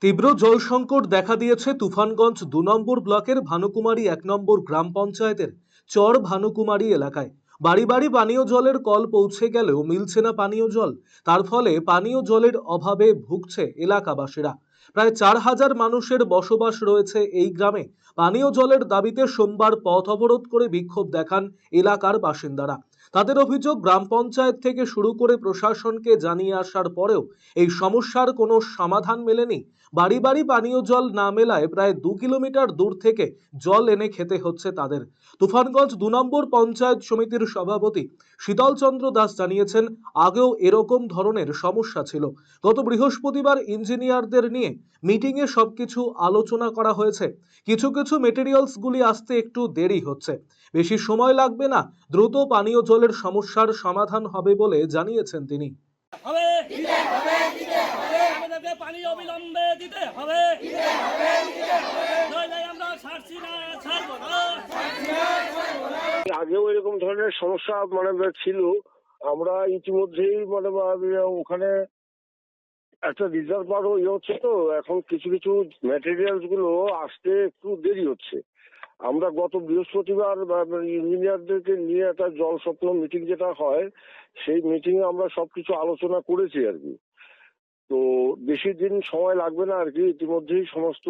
তীব্র জল সংকট দেখা দিয়েছে তুফানগঞ্জ ২ নম্বর ব্লকের ভানুকুমারী ১ নম্বর গ্রাম পঞ্চায়েতের চর ভানুকুমারী এলাকায়। বাড়ি বাড়ি পানীয় জলের কল পৌঁছে গেলেও মিলছে না পানীয় জল। তার ফলে পানীয় জলের অভাবে ভুগছে এলাকাবাসীরা। প্রায় ৪,০০০ মানুষের বসবাস রয়েছে এই গ্রামে। পানীয় জলের দাবিতে সোমবার পথ অবরোধ করে বিক্ষোভ দেখান এলাকার বাসিন্দারা। তাদের অভিযোগ, গ্রাম পঞ্চায়েত থেকে শুরু করে প্রশাসনকে জানিয়ে আসার পরেও এই সমস্যার কোনো সমাধান মেলেনি। বাড়ি বাড়ি পানীয় জল না মেলায় প্রায় ২ কিলোমিটার দূর থেকে জল এনে খেতে হচ্ছে তাদের। তুফানগঞ্জ ২ নম্বর পঞ্চায়েত সমিতির সভাপতি শীতল চন্দ্র দাস জানিয়েছেন, আগেও এরকম ধরনের সমস্যা ছিল। গত বৃহস্পতিবার ইঞ্জিনিয়ারদের নিয়ে মিটিংয়ে সবকিছু আলোচনা করা হয়েছে। কিছু কিছু মেটেরিয়ালস গুলি আসতে একটু দেরি হচ্ছে। বেশি সময় লাগবে না, দ্রুত পানীয় জলের সমস্যার সমাধান হবে বলে জানিয়েছেন তিনি। আমাদেরকে পানি অবিলম্বে দিতে হবে। নইলে আমরা ছাড়ছি না, ছাড়বো না। আগেও এরকম ধরনের সমস্যা ছিল। আমরা ইতিমধ্যেই ওখানে একটা রিজার্ভারও হচ্ছে, তো এখন কিছু কিছু ম্যাটেরিয়ালস গুলো আসতে একটু দেরি হচ্ছে। আমরা গত বৃহস্পতিবার ইঞ্জিনিয়ারদেরকে নিয়ে একটা জল স্বপ্ন মিটিং যেটা হয়, সেই মিটিংয়ে আমরা সবকিছু আলোচনা করেছি আর কি। তো বেশি দিন সময় লাগবে না আর কি, ইতিমধ্যেই সমস্ত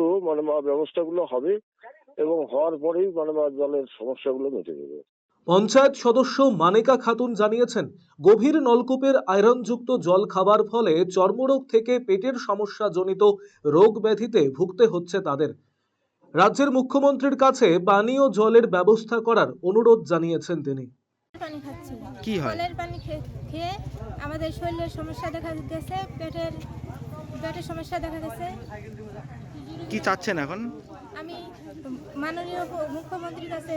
ব্যবস্থাগুলো হবে এবং হওয়ার পরেই জলের সমস্যাগুলো মিটে যাবে। পঞ্চায়েত সদস্য মানেকা খাতুন জানিয়েছেন, গভীর নলকূপের আয়রনযুক্ত জল খাবার ফলে চর্মরোগ থেকে পেটের সমস্যা জনিত রোগ ব্যাধিতে ভুগতে হচ্ছে তাদের। রাজ্যের মুখ্যমন্ত্রীর কাছে পানীয় জলের ব্যবস্থা করার অনুরোধ জানিয়েছেন তিনি। পানি খাচ্ছি, কি হয়? কলের পানি খেয়ে আমাদের শরীরের সমস্যা দেখা দিতেছে, পেটের সমস্যা দেখা গেছে। কি চাচ্ছেন এখন? আমি মাননীয় মুখ্যমন্ত্রীর কাছে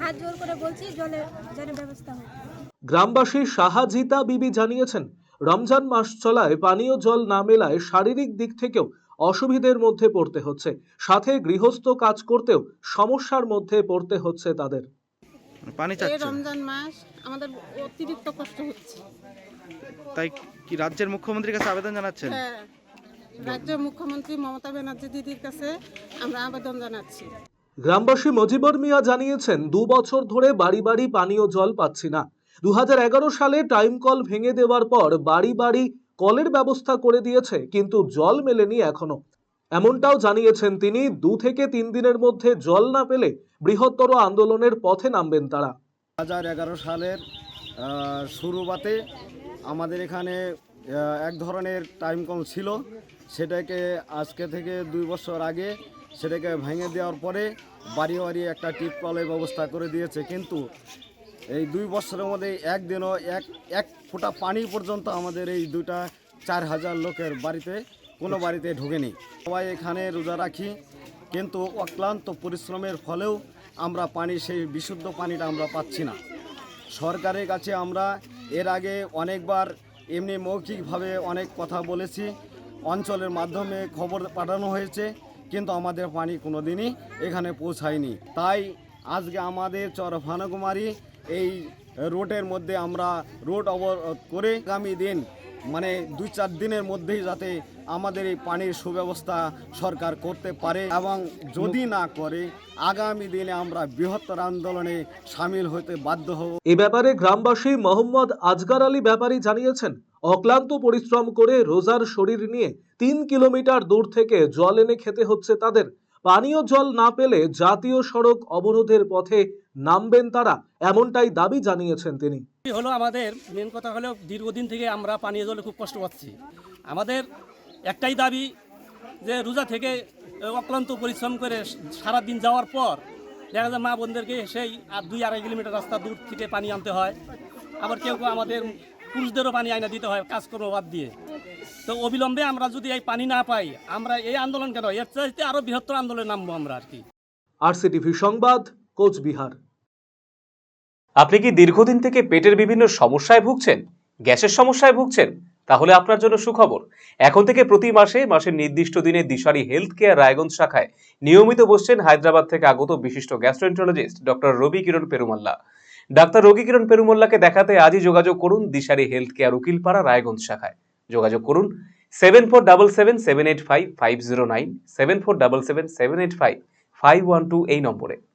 হাত জোর করে বলছি, জলের যেন ব্যবস্থা হয়। গ্রামবাসী শাহাজিতা বিবি জানিয়েছেন, রমজান মাস চলায় পানীয় জল না মেলায় শারীরিক দিক থেকেও অসুবিধার মধ্যে পড়তে হচ্ছে, সাথে গৃহস্থ কাজ করতেও সমস্যার মধ্যে পড়তে হচ্ছে তাদের। পানি এই চাচ্ছেন, রমজান মাস আমাদের অতিরিক্ত কষ্ট হচ্ছে। তাই কি রাজ্যের মুখ্যমন্ত্রীর কাছে আবেদন জানাচ্ছেন? হ্যাঁ, রাজ্যের মুখ্যমন্ত্রী মমতা ব্যানার্জি দিদির কাছে আমরা আবেদন জানাচ্ছি। গ্রামবাসী মজিবর মিয়া জানিয়েছেন, ২ বছর ধরে বাড়ি বাড়ি পানীয় জল পাচ্ছি না। ২০১১ সালে টাইম কল ভেঙে দেওয়ার পর বাড়ি বাড়ি কলের ব্যবস্থা করে দিয়েছে, কিন্তু জল মেলেনি এখনো। এমনটাও জানিয়েছেন তিনি, ২ থেকে ৩ দিনের মধ্যে জল না পেলে বৃহত্তর আন্দোলনের পথে নামবেন তারা। 2011 সালের শুরুতে আমাদের এখানে এক ধরনের টাইম কল ছিল, সেটাকে আজকে থেকে 2 বছর আগে সেটাকে ভেঙে দেওয়ার পরে বাড়ি বাড়ি একটা টিপ কলের ব্যবস্থা করে দিয়েছে। কিন্তু এই 2 বছরের মধ্যে একদিনও এক ফোঁটা পানি পর্যন্ত আমাদের এই 4,000 লোকের বাড়িতে কোনো বাড়িতে ঢোকেনি। সবাই এখানে রোজা রাখি, কিন্তু অক্লান্ত পরিশ্রমের ফলেও আমরা সেই বিশুদ্ধ পানিটা আমরা পাচ্ছি না। সরকারের কাছে আমরা এর আগে অনেকবার এমনি মৌখিকভাবে অনেক কথা বলেছি, অঞ্চলের মাধ্যমে খবর পাঠানো হয়েছে, কিন্তু আমাদের পানি কোনো দিনই এখানে পৌঁছায়নি। তাই আজকে আমাদের চর ভানুকুমারী এই রোডের মধ্যে আমরা রোড অবরোধ করে আগামী দিন 2-4 দিনের মধ্যেই যাতে আমাদের এই পানির সুব্যবস্থা সরকার করতে পারে, এবং যদি না করে আগামী দিনে আমরা বৃহত্তর আন্দোলনে সামিল হতে বাধ্য হব। এ ব্যাপারে গ্রামবাসী মোহাম্মদ আজগার আলী ব্যাপারী জানিয়েছেন, অক্লান্ত পরিশ্রম করে রোজার শরীর নিয়ে 3 কিলোমিটার দূর থেকে জল এনে খেতে হচ্ছে তাদের। পানীয় জল না পেলে জাতীয় সড়ক অবরোধের পথে নামবেন তারা, এমনটাই দাবি জানিয়েছেন তিনি। আমাদের মেন কথা হলো, দীর্ঘদিন থেকে আমরা পানীয় জলে খুব কষ্ট পাচ্ছি। আমাদের একটাই দাবি যে রোজা থেকে অক্লান্ত পরিশ্রম করে সারাদিন যাওয়ার পর দেখা যায় মা বোনদেরকে সেই 2-2.5 কিলোমিটার রাস্তা দূর থেকে পানি আনতে হয়। আবার কেউ আমাদের পুরুষদেরও পানি আইনা দিতে হয় কাজকর্ম বাদ দিয়ে। তো অবিলম্বে আমরা যদি এই পানি না পাই, আমরা এই আন্দোলন কেন, এর চাইতে আরো বৃহত্তর আন্দোলনে নামবো আমরা আর কি। RCTV সংবাদ, কোচবিহার। আপনি কি দীর্ঘদিন থেকে পেটের বিভিন্ন সমস্যায় ভুগছেন, গ্যাসের সমস্যায় ভুগছেন? তাহলে আপনার জন্য সুখবর। এখন থেকে প্রতি মাসের নির্দিষ্ট দিনে দিশারি হেলথ কেয়ার রায়গঞ্জ শাখায় নিয়মিত বসছেন হায়দ্রাবাদ থেকে আগত বিশিষ্ট গ্যাস্ট্রোএন্টারোলজিস্ট ডক্টর রবি কিরণ পেরুমাল্লা। ডাক্তার রবি কিরণ পেরুমাল্লাকে দেখাতে আজই যোগাযোগ করুন দিশারি হেলথ কেয়ার উকিলপাড়া রায়গঞ্জ শাখায়। যোগাযোগ করুন 7477785509, 7477785512 এই নম্বরে।